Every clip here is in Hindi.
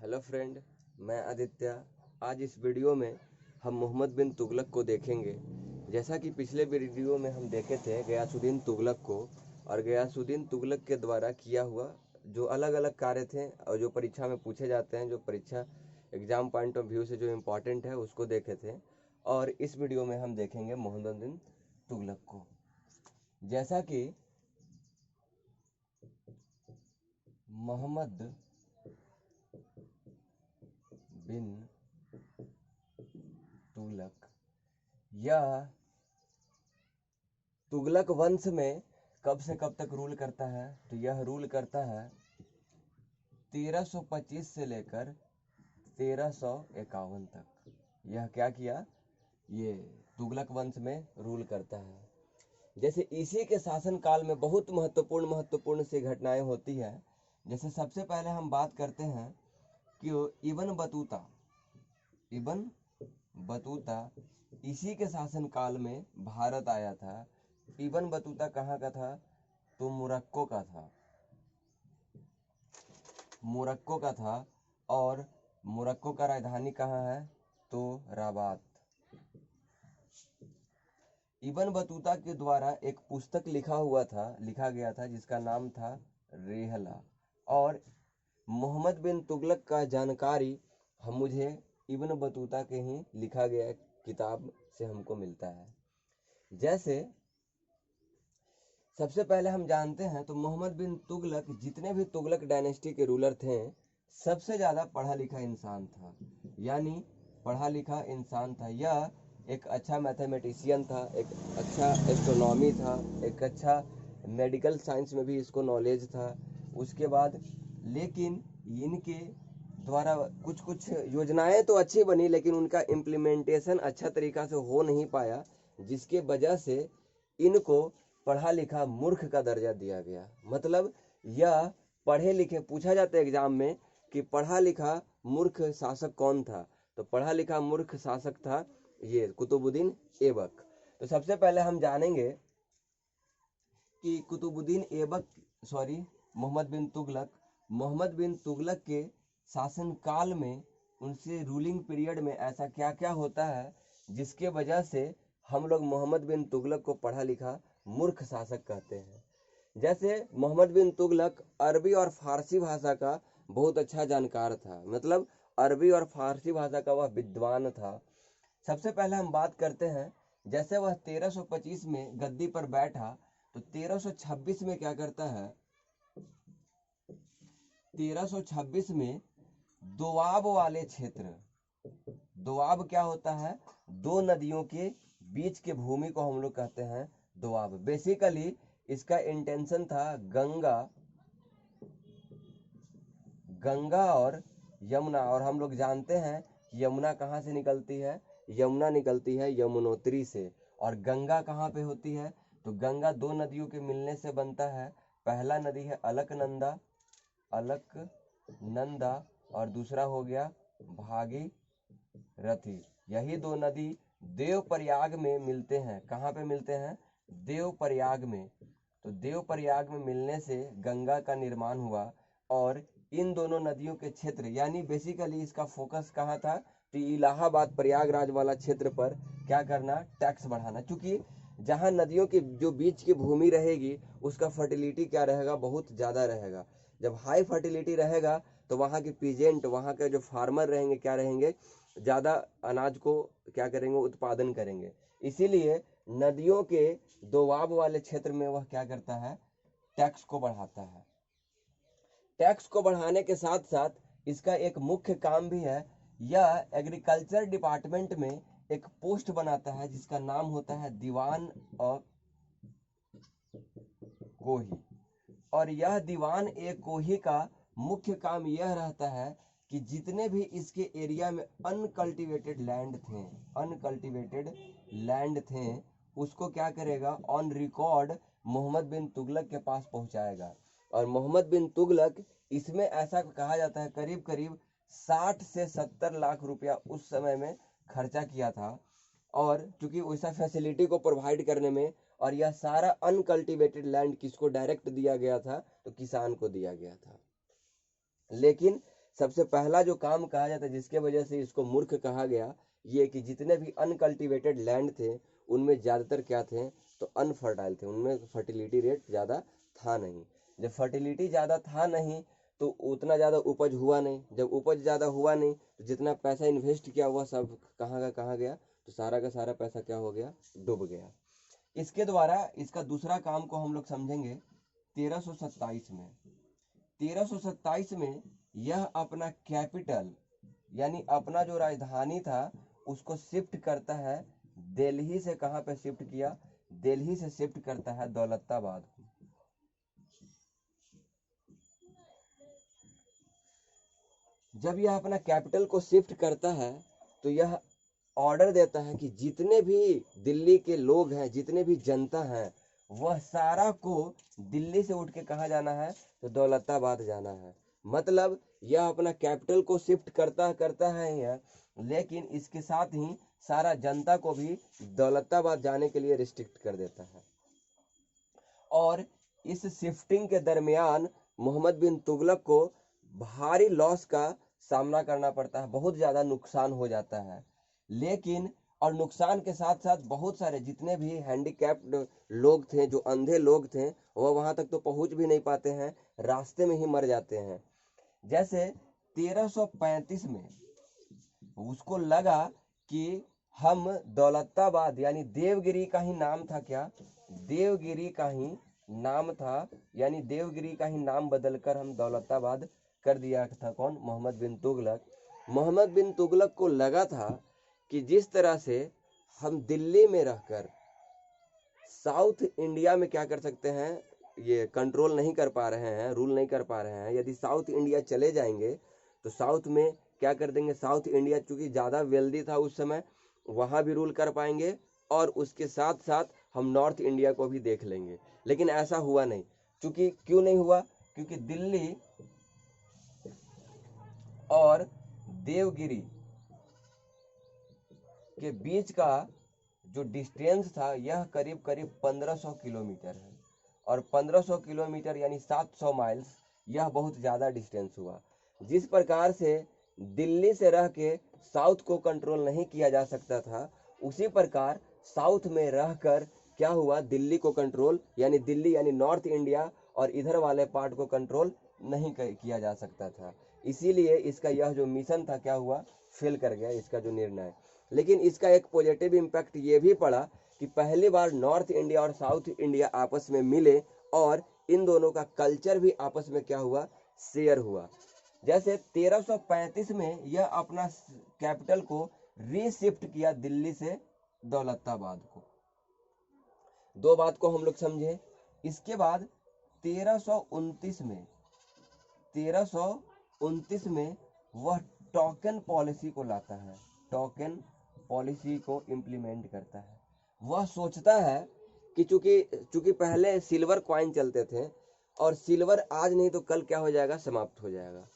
हेलो फ्रेंड, मैं आदित्य। आज इस वीडियो में हम मोहम्मद बिन तुगलक को देखेंगे। जैसा कि पिछले वीडियो में हम देखे थे गयासुद्दीन तुगलक को, और गयासुद्दीन तुगलक के द्वारा किया हुआ जो अलग अलग कार्य थे और जो परीक्षा में पूछे जाते हैं, जो परीक्षा एग्जाम पॉइंट ऑफ व्यू से जो इम्पोर्टेंट है उसको देखे थे। और इस वीडियो में हम देखेंगे मोहम्मद बिन तुगलक को। जैसा कि मोहम्मद बिन तुगलक यह तुगलक वंश में कब से कब तक रूल करता है, तो यह रूल करता है 1325 से लेकर 1351 तक। यह क्या किया, ये तुगलक वंश में रूल करता है। जैसे इसी के शासन काल में बहुत महत्वपूर्ण सी घटनाएं होती है। जैसे सबसे पहले हम बात करते हैं कि इबन बतूता इसी के शासन काल में भारत आया था। इबन बतूता कहाँ का था, तो मोरक्को का था। और मोरक्को का राजधानी कहाँ है, तो राबात। इबन बतूता के द्वारा एक पुस्तक लिखा गया था जिसका नाम था रेहला। और मोहम्मद बिन तुगलक का जानकारी मुझे इब्न बतूता के ही लिखा गया किताब से हमको मिलता है। जैसे सबसे पहले हम जानते हैं तो मोहम्मद बिन तुगलक, जितने भी तुगलक डायनेस्टी के रूलर थे, सबसे ज़्यादा पढ़ा लिखा इंसान था। यानी पढ़ा लिखा इंसान था। यह एक अच्छा मैथमेटिशियन था, एक अच्छा एस्ट्रोनॉमी था, एक अच्छा मेडिकल साइंस में भी इसको नॉलेज था। उसके बाद लेकिन इनके द्वारा कुछ योजनाएं तो अच्छी बनी, लेकिन उनका इम्प्लीमेंटेशन अच्छा तरीका से हो नहीं पाया, जिसके वजह से इनको पढ़ा लिखा मूर्ख का दर्जा दिया गया। मतलब यह पढ़े लिखे, पूछा जाता है एग्जाम में कि पढ़ा लिखा मूर्ख शासक कौन था, तो पढ़ा लिखा मूर्ख शासक था ये कुतुबुद्दीन ऐबक। तो सबसे पहले हम जानेंगे कि मोहम्मद बिन तुगलक के शासन काल में, उनसे रूलिंग पीरियड में ऐसा क्या क्या होता है जिसके वजह से हम लोग मोहम्मद बिन तुगलक को पढ़ा लिखा मूर्ख शासक कहते हैं। जैसे मोहम्मद बिन तुगलक अरबी और फारसी भाषा का बहुत अच्छा जानकार था। मतलब अरबी और फारसी भाषा का वह विद्वान था। सबसे पहले हम बात करते हैं, जैसे वह 1325 में गद्दी पर बैठा, तो 1326 में क्या करता है, 1326 में दोआब वाले क्षेत्र, दोआब क्या होता है, दो नदियों के बीच के भूमि को हम लोग कहते हैं दोआब। बेसिकली इसका इंटेंशन था गंगा और यमुना। और हम लोग जानते हैं कि यमुना कहाँ से निकलती है, यमुना निकलती है यमुनोत्री से। और गंगा कहाँ पे होती है, तो गंगा दो नदियों के मिलने से बनता है। पहला नदी है अलकनंदा और दूसरा हो गया भागीरथी। यही दो नदी देवप्रयाग में मिलते हैं। कहाँ पे मिलते हैं, देवप्रयाग में। तो देवप्रयाग में मिलने से गंगा का निर्माण हुआ। और इन दोनों नदियों के क्षेत्र, यानी बेसिकली इसका फोकस कहाँ था, तो इलाहाबाद प्रयागराज वाला क्षेत्र पर क्या करना, टैक्स बढ़ाना। क्योंकि जहाँ नदियों के जो बीच की भूमि रहेगी उसका फर्टिलिटी क्या रहेगा, बहुत ज़्यादा रहेगा। जब हाई फर्टिलिटी रहेगा तो वहाँ के पीजेंट, वहाँ के जो फार्मर रहेंगे क्या रहेंगे, ज़्यादा अनाज को क्या करेंगे, उत्पादन करेंगे। इसीलिए नदियों के दोआब वाले क्षेत्र में वह क्या करता है, टैक्स को बढ़ाता है। टैक्स को बढ़ाने के साथ साथ इसका एक मुख्य काम भी है, यह एग्रीकल्चर डिपार्टमेंट में एक पोस्ट बनाता है जिसका नाम होता है दीवान ऑफ कोही। और यह दीवान ए कोही का मुख्य काम यह रहता है कि जितने भी इसके एरिया में अनकल्टिवेटेड लैंड थे उसको क्या करेगा, ऑन रिकॉर्ड मोहम्मद बिन तुगलक के पास पहुंचाएगा। और मोहम्मद बिन तुगलक इसमें ऐसा कहा जाता है करीब करीब 60 से 70 लाख रुपया उस समय में खर्चा किया था। और चूंकि वैसा फैसिलिटी को प्रोवाइड करने में, और यह सारा अनकल्टिवेटेड लैंड किसको डायरेक्ट दिया गया था, तो किसान को दिया गया था। लेकिन सबसे पहला जो काम कहा जाता है जिसके वजह से इसको मूर्ख कहा गया, ये कि जितने भी अनकल्टिवेटेड लैंड थे उनमें ज़्यादातर क्या थे, तो अनफर्टाइल थे, उनमें फर्टिलिटी रेट ज़्यादा था नहीं। जब फर्टिलिटी ज़्यादा था नहीं तो उतना ज़्यादा उपज हुआ नहीं, जब उपज ज़्यादा हुआ नहीं तो जितना पैसा इन्वेस्ट किया हुआ सब कहाँ का कहाँ गया, तो सारा का सारा पैसा क्या हो गया, डूब गया। इसके द्वारा इसका दूसरा काम को हम लोग समझेंगे 1327 में। 1327 में यह अपना कैपिटल यानी अपना जो राजधानी था उसको शिफ्ट करता है दिल्ली से। कहाँ पे शिफ्ट किया, दिल्ली से शिफ्ट करता है दौलताबाद। जब यह अपना कैपिटल को शिफ्ट करता है तो यह ऑर्डर देता है कि जितने भी दिल्ली के लोग हैं, जितने भी जनता हैं, वह सारा को दिल्ली से उठ के कहाँ जाना है, तो दौलताबाद जाना है। मतलब यह अपना कैपिटल को शिफ्ट करता है यह, लेकिन इसके साथ ही सारा जनता को भी दौलताबाद जाने के लिए रिस्ट्रिक्ट कर देता है। और इस शिफ्टिंग के दरमियान मोहम्मद बिन तुगलक को भारी लॉस का सामना करना पड़ता है, बहुत ज़्यादा नुकसान हो जाता है। लेकिन और नुकसान के साथ साथ बहुत सारे जितने भी हैंडीकैप्ड लोग थे, जो अंधे लोग थे, वह वहां तक तो पहुंच भी नहीं पाते हैं, रास्ते में ही मर जाते हैं। जैसे 1335 में उसको लगा कि हम दौलताबाद यानी देवगिरी का ही नाम था, क्या देवगिरी का ही नाम था, यानी देवगिरी का ही नाम बदलकर हम दौलताबाद कर दिया था। कौन, मोहम्मद बिन तुगलक। मोहम्मद बिन तुगलक को लगा था कि जिस तरह से हम दिल्ली में रहकर साउथ इंडिया में क्या कर सकते हैं, ये कंट्रोल नहीं कर पा रहे हैं, रूल नहीं कर पा रहे हैं, यदि साउथ इंडिया चले जाएंगे तो साउथ में क्या कर देंगे, साउथ इंडिया चूंकि ज़्यादा वेल्दी था उस समय, वहाँ भी रूल कर पाएंगे और उसके साथ साथ हम नॉर्थ इंडिया को भी देख लेंगे। लेकिन ऐसा हुआ नहीं। चूंकि क्यों नहीं हुआ, क्योंकि दिल्ली और देवगिरी के बीच का जो डिस्टेंस था यह करीब करीब 1500 किलोमीटर है, और 1500 किलोमीटर यानी 700 माइल्स, यह बहुत ज़्यादा डिस्टेंस हुआ। जिस प्रकार से दिल्ली से रह के साउथ को कंट्रोल नहीं किया जा सकता था, उसी प्रकार साउथ में रहकर क्या हुआ, दिल्ली को कंट्रोल यानी दिल्ली यानी नॉर्थ इंडिया और इधर वाले पार्ट को कंट्रोल नहीं किया जा सकता था। इसीलिए इसका यह जो मिशन था क्या हुआ, फेल कर गया इसका जो निर्णय। लेकिन इसका एक पॉजिटिव इम्पैक्ट ये भी पड़ा कि पहली बार नॉर्थ इंडिया और साउथ इंडिया आपस में मिले और इन दोनों का कल्चर भी आपस में क्या हुआ, शेयर हुआ। जैसे 1335 में यह अपना कैपिटल को रीशिफ्ट किया दिल्ली से दौलताबाद को। दो बात को हम लोग समझे। इसके बाद 1329 में वह टोकन पॉलिसी को लाता है, टोकन पॉलिसी को इम्प्लीमेंट करता है। वह सोचता है कि चूंकि पहले सिल्वर कॉइन चलते थे और सिल्वर आज नहीं तो कल क्या हो जाएगा, समाप्त हो जाएगा।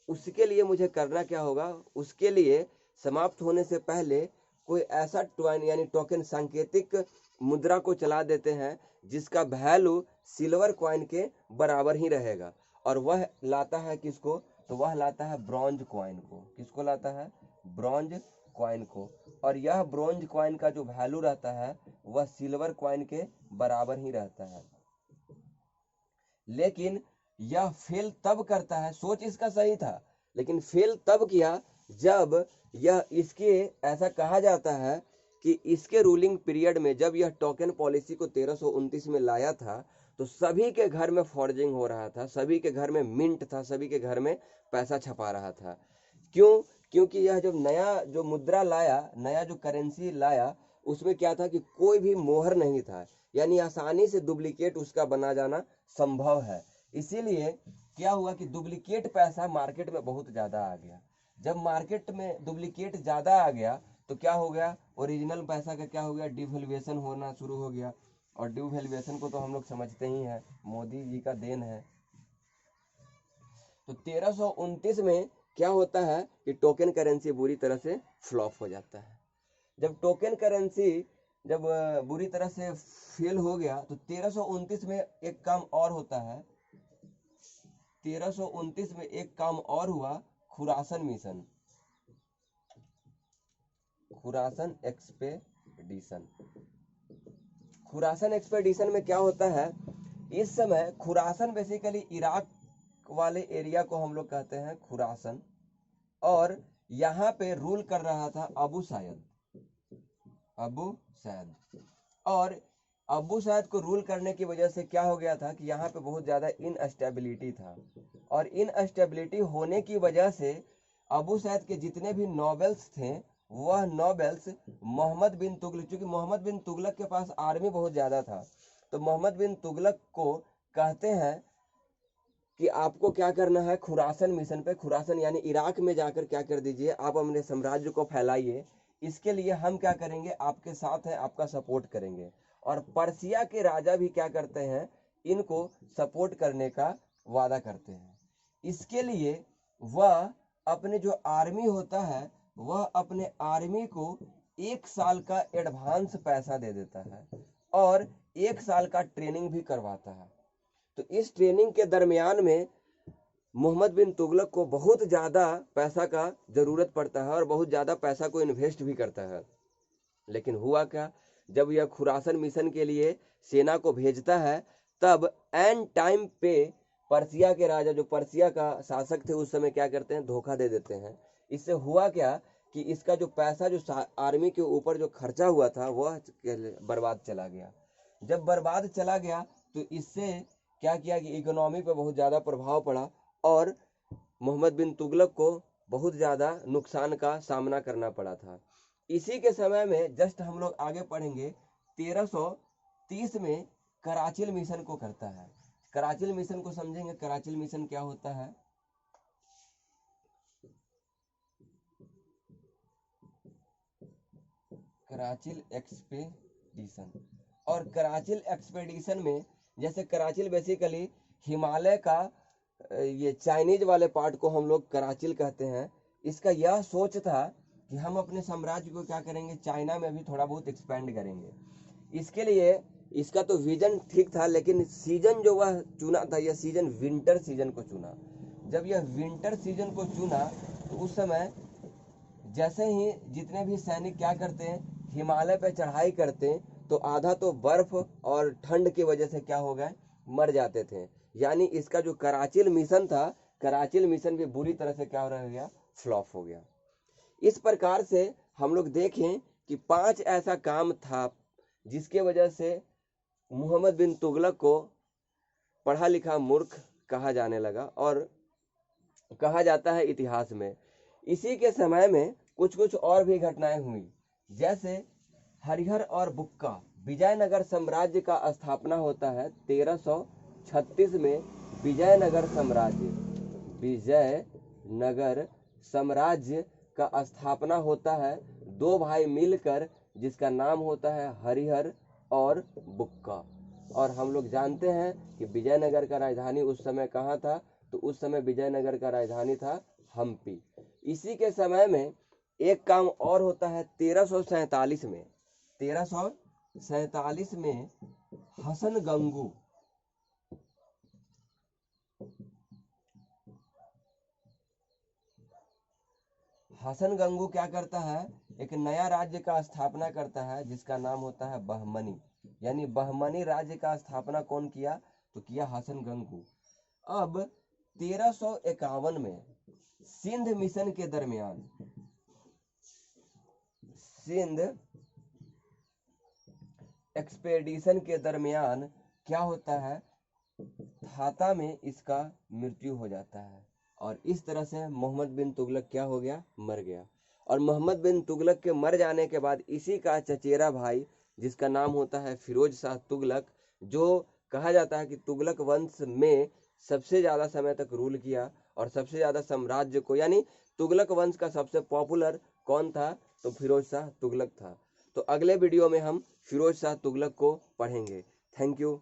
उसके लिए मुझे करना क्या होगा, उसके लिए समाप्त होने से पहले कोई ऐसा टॉइन यानी टोकन सांकेतिक मुद्रा को चला देते हैं जिसका वैल्यू सिल्वर कॉइन के बराबर ही रहेगा। और वह लाता है किसको, तो वह लाता है ब्रॉन्ज कॉइन को। किसको लाता है, ब्रॉन्ज कॉइन को। और यह ब्रॉन्ज कॉइन का जो वैल्यू रहता है वह सिल्वर कॉइन के बराबर ही रहता है। लेकिन यह फेल तब करता है, सोच इसका सही था लेकिन फेल तब किया जब यह इसके ऐसा कहा जाता है कि इसके रूलिंग पीरियड में जब यह टोकन पॉलिसी को 1329 में लाया था तो सभी के घर में फॉर्जिंग हो रहा था, सभी के घर में मिंट था, सभी के घर में पैसा छपा रहा था। क्यों, क्योंकि यह जब नया जो मुद्रा लाया, नया जो करेंसी लाया, उसमें क्या था कि कोई भी मोहर नहीं था, यानी आसानी से डुप्लीकेट उसका बना जाना संभव है। इसीलिए क्या हुआ कि डुप्लीकेट पैसा मार्केट में बहुत ज़्यादा आ गया। जब मार्केट में डुप्लीकेट ज़्यादा आ गया तो क्या हो गया, ओरिजिनल पैसा का क्या हो गया, डिवैल्यूएशन होना शुरू हो गया। और डिवैल्यूएशन को तो हम लोग समझते ही हैं, मोदी जी का देन है। तो 1329 में क्या होता है कि टोकन करेंसी बुरी तरह से फ्लॉप हो जाता है। जब टोकन करेंसी जब बुरी तरह से फेल हो गया तो 1329 में एक काम और होता है। 1329 में एक काम और हुआ, Khurasan mission, Khurasan expedition. Khurasan expedition में क्या होता है, इस समय खुरासन बेसिकली इराक वाले एरिया को हम लोग कहते हैं खुरासन, और यहाँ पे रूल कर रहा था अबू सैद, अबू सैद। और अबू सैद को रूल करने की वजह से क्या हो गया था कि यहाँ पे बहुत ज़्यादा इनस्टेबिलिटी था, और इनस्टेबिलिटी होने की वजह से अबू सैद के जितने भी नॉवेल्स थे वह नॉवेल्स मोहम्मद बिन तुगलक, क्योंकि मोहम्मद बिन तुगलक के पास आर्मी बहुत ज़्यादा था, तो मोहम्मद बिन तुगलक को कहते हैं कि आपको क्या करना है, खुरासन मिशन पे, खुरासन यानी इराक में जाकर क्या कर दीजिए, आप अपने साम्राज्य को फैलाइए, इसके लिए हम क्या करेंगे, आपके साथ हैं, आपका सपोर्ट करेंगे। और पर्सिया के राजा भी क्या करते हैं, इनको सपोर्ट करने का वादा करते हैं। इसके लिए वह अपने जो आर्मी होता है वह अपने आर्मी को 1 साल का एडवांस पैसा दे देता है और 1 साल का ट्रेनिंग भी करवाता है। तो इस ट्रेनिंग के दरमियान में मोहम्मद बिन तुगलक को बहुत ज़्यादा पैसा का ज़रूरत पड़ता है और बहुत ज़्यादा पैसा को इन्वेस्ट भी करता है। लेकिन हुआ क्या, जब यह खुरासन मिशन के लिए सेना को भेजता है तब एंड टाइम पे पर्सिया के राजा, जो पर्सिया का शासक थे उस समय, क्या करते हैं, धोखा दे देते हैं। इससे हुआ क्या कि इसका जो पैसा जो आर्मी के ऊपर जो खर्चा हुआ था वह बर्बाद चला गया। जब बर्बाद चला गया तो इससे क्या किया कि इकोनॉमी पे बहुत ज़्यादा प्रभाव पड़ा और मोहम्मद बिन तुगलक को बहुत ज़्यादा नुकसान का सामना करना पड़ा था। इसी के समय में जस्ट हम लोग आगे पढ़ेंगे 1330 में कराचिल मिशन को करता है। कराचिल मिशन को समझेंगे, कराचिल मिशन क्या होता है। कराचिल एक्सपेडिशन, और कराचिल एक्सपेडिशन में जैसे कराचिल बेसिकली हिमालय का ये चाइनीज वाले पार्ट को हम लोग कराचिल कहते हैं। इसका यह सोच था कि हम अपने साम्राज्य को क्या करेंगे, चाइना में भी थोड़ा बहुत एक्सपेंड करेंगे। इसके लिए इसका तो विजन ठीक था, लेकिन सीजन जो वह चुना था, यह सीजन विंटर सीजन को चुना। जब यह विंटर सीजन को चुना तो उस समय जैसे ही जितने भी सैनिक क्या करते हैं, हिमालय पे चढ़ाई करते हैं, तो आधा तो बर्फ और ठंड की वजह से क्या हो गए, मर जाते थे। यानी इसका जो कराचिल मिशन था, कराचिल मिशन भी बुरी तरह से क्या हो गया, फ्लॉप हो गया। इस प्रकार से हम लोग देखें कि 5 ऐसा काम था जिसके वजह से मोहम्मद बिन तुगलक को पढ़ा लिखा मूर्ख कहा जाने लगा और कहा जाता है इतिहास में। इसी के समय में कुछ कुछ और भी घटनाएं हुई, जैसे हरिहर और बुक्का, विजयनगर साम्राज्य का स्थापना होता है 1336 में। विजयनगर साम्राज्य का स्थापना होता है 2 भाई मिलकर, जिसका नाम होता है हरिहर और बुक्का। और हम लोग जानते हैं कि विजयनगर का राजधानी उस समय कहाँ था, तो उस समय विजयनगर का राजधानी था हम्पी। इसी के समय में एक काम और होता है 1347 में। 1347 में हसन गंगू, हसन गंगू क्या करता है, एक नया राज्य का स्थापना करता है जिसका नाम होता है बहमनी। यानी बहमनी राज्य का स्थापना कौन किया, तो किया हसन गंगू। अब 1351 में सिंध मिशन के दरमियान, सिंध एक्सपेडिशन के दरमियान क्या होता है, थाता में इसका मृत्यु हो जाता है और इस तरह से मोहम्मद बिन तुगलक क्या हो गया, मर गया। और मोहम्मद बिन तुगलक के मर जाने के बाद इसी का चचेरा भाई, जिसका नाम होता है फिरोज शाह तुगलक, जो कहा जाता है कि तुगलक वंश में सबसे ज़्यादा समय तक रूल किया और सबसे ज़्यादा साम्राज्य को, यानी तुगलक वंश का सबसे पॉपुलर कौन था, तो फिरोज शाह तुगलक था। तो अगले वीडियो में हम फिरोज शाह तुगलक को पढ़ेंगे। Thank you.